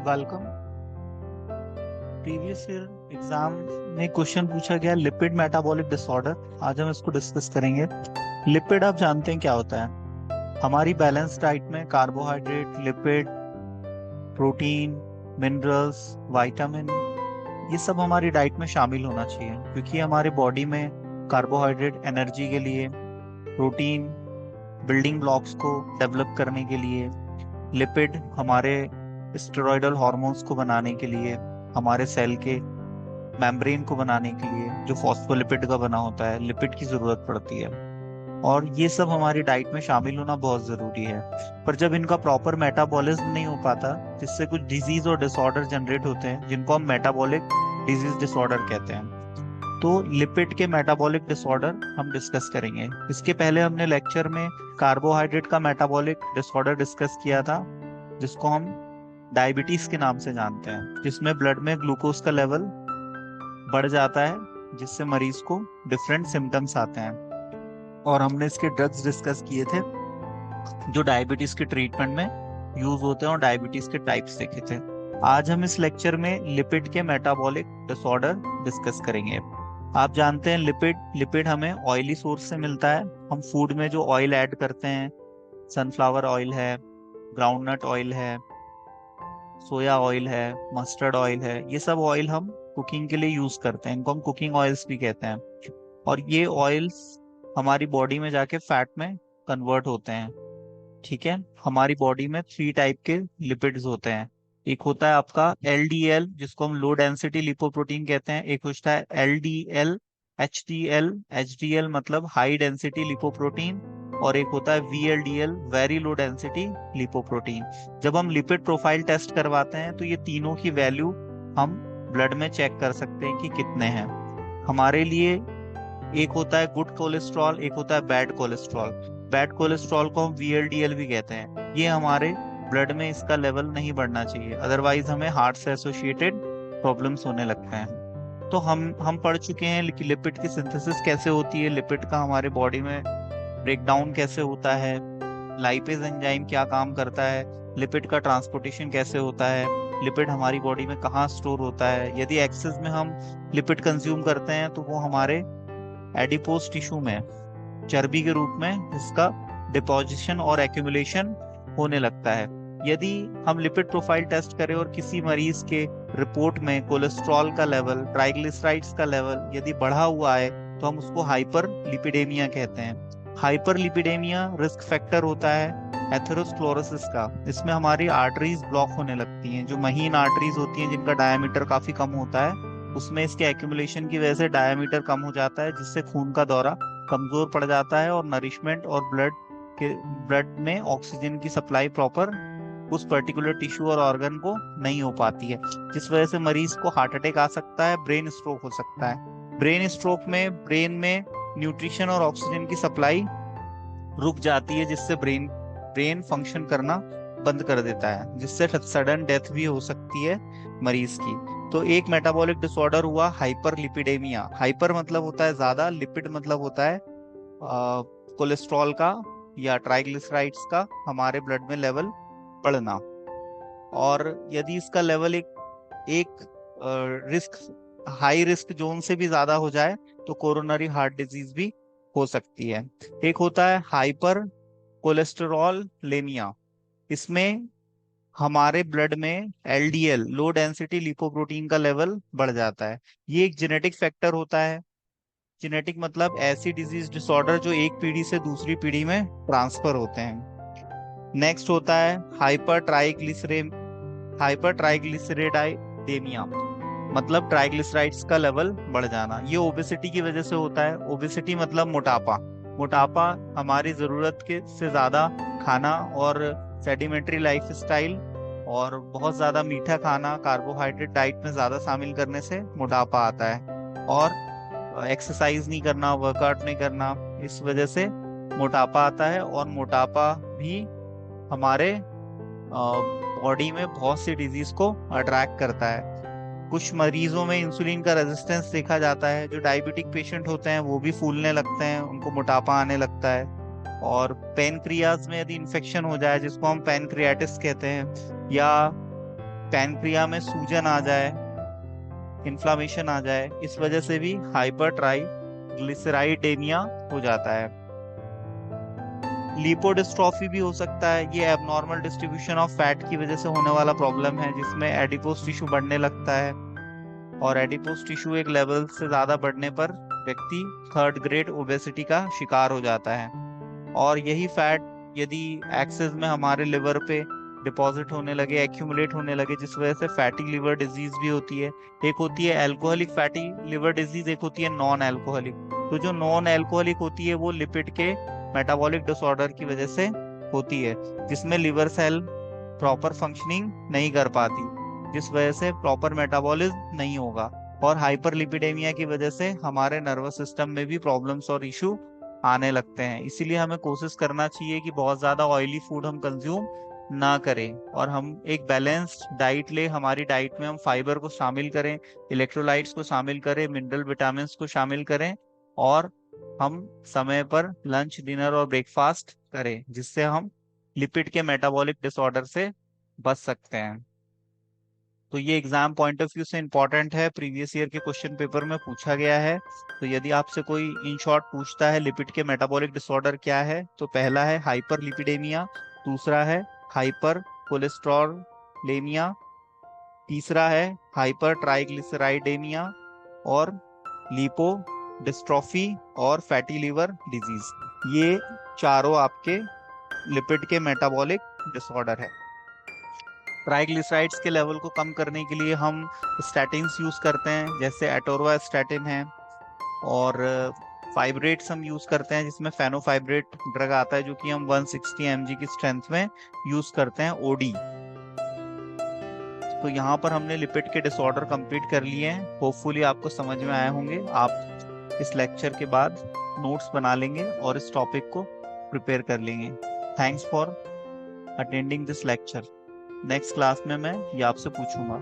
Welcome. Previous year exam में question पूछा गया लिपिड मेटाबॉलिक डिसऑर्डर। आज हम इसको डिस्कस करेंगे। लिपिड आप जानते हैं क्या होता है। हमारी बैलेंस डाइट में carbohydrate, lipid, protein, minerals, vitamin, ये सब हमारी डाइट में शामिल होना चाहिए, क्योंकि हमारे बॉडी में कार्बोहाइड्रेट एनर्जी के लिए, प्रोटीन बिल्डिंग ब्लॉक्स को डेवलप करने के लिए, लिपिड हमारे स्टेरॉयडल हार्मोन्स को बनाने के लिए, हमारे सेल के मेम्ब्रेन को बनाने के लिए जो फॉस्फोलिपिड का बना होता है, लिपिड की जरूरत पड़ती है। और ये सब हमारी डाइट में शामिल होना बहुत जरूरी है। पर जब इनका प्रॉपर मेटाबॉलिज्म नहीं हो पाता, जिससे कुछ डिजीज और डिसऑर्डर जनरेट होते हैं, जिनको हम मेटाबॉलिक डिजीज डिसऑर्डर कहते हैं। तो लिपिड के मेटाबॉलिक डिसऑर्डर हम डिस्कस करेंगे। इसके पहले हमने लेक्चर में कार्बोहाइड्रेट का मेटाबॉलिक डिसऑर्डर डिस्कस किया था, जिसको हम डायबिटीज के नाम से जानते हैं, जिसमें ब्लड में ग्लूकोज का लेवल बढ़ जाता है, जिससे मरीज को डिफरेंट सिम्टम्स आते हैं। और हमने इसके ड्रग्स डिस्कस किए थे जो डायबिटीज के ट्रीटमेंट में यूज होते हैं, और डायबिटीज के टाइप्स देखे थे। आज हम इस लेक्चर में लिपिड के मेटाबॉलिक डिसऑर्डर डिस्कस करेंगे। आप जानते हैं लिपिड हमें ऑयली सोर्स से मिलता है। हम फूड में जो ऑयल ऐड करते हैं, सनफ्लावर ऑयल है, ग्राउंडनट ऑयल है, सोया ऑयल है, मस्टर्ड ऑयल है, ये सब ऑयल हम कुकिंग के लिए यूज करते हैं। इनको हम कुकिंग ऑयल्स भी कहते हैं। और ये ऑयल्स हमारी बॉडी में जाके फैट में कन्वर्ट होते हैं। ठीक है। हमारी बॉडी में 3 टाइप के लिपिड्स होते हैं। एक होता है आपका एलडीएल, जिसको हम लो डेंसिटी लिपोप्रोटीन कहते हैं। एक होता है एलडीएल, एचडीएल। एचडीएल मतलब हाई डेंसिटी लिपोप्रोटीन। और एक होता है VLDL, very low density lipoprotein. जब हम लिपिड प्रोफाइल टेस्ट करवाते हैं, तो ये तीनों की वैल्यू हम ब्लड में चेक कर सकते हैं कि कितने हैं हमारे लिए। एक होता है गुड कोलेस्ट्रॉल, एक होता है बैड कोलेस्ट्रॉल। बैड कोलेस्ट्रॉल को हम वीएलडीएल भी कहते हैं। ये हमारे ब्लड में इसका लेवल नहीं बढ़ना चाहिए, अदरवाइज हमें हार्ट से एसोसिएटेड प्रॉब्लम्स होने लगते हैं। तो हम पढ़ चुके हैं कि लिपिड की सिंथेसिस कैसे होती है, लिपिड का हमारे बॉडी में ब्रेकडाउन कैसे होता है, लाइपेज एंजाइम क्या काम करता है, लिपिड का ट्रांसपोर्टेशन कैसे होता है, लिपिड हमारी बॉडी में कहाँ स्टोर होता है। यदि एक्सेस में हम लिपिड कंज्यूम करते हैं, तो वो हमारे एडिपोज टिश्यू में चर्बी के रूप में इसका डिपोजिशन और एक्यूमुलेशन होने लगता है। यदि हम लिपिड प्रोफाइल टेस्ट करें और किसी मरीज के रिपोर्ट में कोलेस्ट्रॉल का लेवल, ट्राइग्लिसराइड्स का लेवल यदि बढ़ा हुआ है, तो हम उसको हाइपर लिपिडेमिया कहते हैं। हाइपर लिपिडेमिया रिस्क फैक्टर होता है एथेरोस्क्लेरोसिस का। इसमें हमारी आर्टरीज ब्लॉक होने लगती हैं, जो महीन आर्टरीज होती हैं जिनका डायमीटर काफी कम होता है, उसमें इसके एक्यूमुलेशन की वजह से डायमीटर कम हो जाता है, जिससे खून का दौरा कमजोर पड़ जाता है और नरिशमेंट और ब्लड में ऑक्सीजन की सप्लाई प्रॉपर उस पर्टिकुलर टिश्यू और ऑर्गन को नहीं हो पाती है, जिस वजह से मरीज को हार्ट अटैक आ सकता है, ब्रेन स्ट्रोक हो सकता है। ब्रेन स्ट्रोक में ब्रेन में न्यूट्रिशन और ऑक्सीजन की सप्लाई रुक जाती है, जिससे ब्रेन फंक्शन करना बंद कर देता है, जिससे सडन डेथ भी हो सकती है मरीज की। तो एक मेटाबॉलिक डिसऑर्डर हुआ हाइपर लिपिडेमिया। हाइपर मतलब होता है ज्यादा, लिपिड मतलब होता है कोलेस्ट्रॉल का या ट्राइग्लिसराइड्स का हमारे ब्लड में लेवल बढ़ना। और यदि इसका लेवल एक रिस्क हाई रिस्क जोन से भी ज्यादा हो जाए, तो कोरोनरी हार्ट डिजीज भी हो सकती है। एक होता है हाइपर कोलेस्टेरॉल लेमिया। इसमें हमारे ब्लड में एलडीएल, लो डेंसिटी लिपोप्रोटीन का लेवल बढ़ जाता है। ये एक जेनेटिक फैक्टर होता है। जेनेटिक मतलब ऐसी डिजीज डिसऑर्डर जो एक पीढ़ी से दूसरी पीढ़ी में ट्रांसफर होते हैं। नेक्स्ट होता है हाइपर ट्राइग्लिसरेडाइडेमिया, मतलब ट्राइग्लिसराइड्स का लेवल बढ़ जाना। ये ओबेसिटी की वजह से होता है। ओबेसिटी मतलब मोटापा। मोटापा हमारी जरूरत के से ज्यादा खाना और सेडिमेंट्री लाइफ स्टाइल और बहुत ज्यादा मीठा खाना, कार्बोहाइड्रेट डाइट में ज्यादा शामिल करने से मोटापा आता है। और एक्सरसाइज नहीं करना, वर्कआउट नहीं करना, इस वजह से मोटापा आता है। और मोटापा भी हमारे बॉडी में बहुत सी डिजीज को अट्रैक्ट करता है। कुछ मरीजों में इंसुलिन का रेजिस्टेंस देखा जाता है। जो डायबिटिक पेशेंट होते हैं वो भी फूलने लगते हैं, उनको मोटापा आने लगता है। और पेनक्रियाज में यदि इन्फेक्शन हो जाए, जिसको हम पेनक्रियाटिस कहते हैं, या पैनक्रिया में सूजन आ जाए, इन्फ्लामेशन आ जाए, इस वजह से भी हाइपर ट्राइग्लिसराइडेमिया हो जाता है। लिपोडिस्ट्रॉफी भी हो सकता है, ये एबनॉर्मल डिस्ट्रीब्यूशन ऑफ फैट की वजह से होने वाला प्रॉब्लम है, जिसमें एडिपोज टिश्यू बढ़ने लगता है, और एडिपोज टिश्यू एक लेवल से ज्यादा बढ़ने पर व्यक्ति थर्ड ग्रेड ओबेसिटी का शिकार हो जाता है। और यही फैट यदि एक्सेस में हमारे लिवर पे डिपॉजिट होने लगे, एक्यूमुलेट होने लगे, जिस वजह से फैटी लिवर डिजीज भी होती है। एक होती है अल्कोहलिक फैटी लिवर डिजीज, एक होती है नॉन अल्कोहलिक। तो जो नॉन अल्कोहलिक होती है वो लिपिड के मेटाबॉलिक डिसऑर्डर की वजह से होती है, जिसमें लिवर सेल प्रॉपर फंक्शनिंग नहीं कर पाती, जिस वजह से प्रॉपर मेटाबॉलिज्म नहीं होगा। और हाइपरलिपिडेमिया की वजह से हमारे नर्वस सिस्टम में भी प्रॉब्लम्स और इशू आने लगते हैं। इसीलिए हमें कोशिश करना चाहिए कि बहुत ज्यादा ऑयली फूड हम कंज्यूम ना करें, और हम एक बैलेंस्ड डाइट ले। हमारी डाइट में हम फाइबर को शामिल करें, इलेक्ट्रोलाइट्स को शामिल करें, मिनरल विटामिन को शामिल करें, और हम समय पर लंच, डिनर और ब्रेकफास्ट करें, जिससे हम लिपिड के मेटाबॉलिक डिसऑर्डर से बच सकते हैं। तो ये एग्जाम पॉइंट ऑफ व्यू से इंपॉर्टेंट है, प्रीवियस ईयर के क्वेश्चन पेपर में पूछा गया है। तो यदि आपसे कोई इन शॉर्ट पूछता है लिपिड के मेटाबॉलिक डिसऑर्डर क्या है, तो पहला है हाइपर लिपिडेमिया, दूसरा है हाइपर कोलेस्ट्रॉलेमिया, तीसरा है हाइपर ट्राइग्लिसराइडेमिया, और लिपो डिस्ट्रॉफी और फैटी लिवर डिजीज। ये चारों आपके लिपिड के मेटाबॉलिक डिसऑर्डर है। ट्राइग्लिसराइड्स के लेवल को कम करने के लिए हम स्टैटिन्स यूज करते हैं, जैसे एटोरवास्टैटिन है, और फाइब्रेट्स हम यूज करते हैं, जिसमें फेनोफाइब्रेट ड्रग आता है, जो कि हम 160 mg की स्ट्रेंथ में यूज करते हैं, ओडी। तो यहाँ पर हमने लिपिड के डिसऑर्डर कंप्लीट कर लिए हैं। होपफुली आपको समझ में आए होंगे। आप इस लेक्चर के बाद नोट्स बना लेंगे और इस टॉपिक को प्रिपेयर कर लेंगे। Thanks for attending this lecture. Next class में मैं ये आपसे पूछूंगा।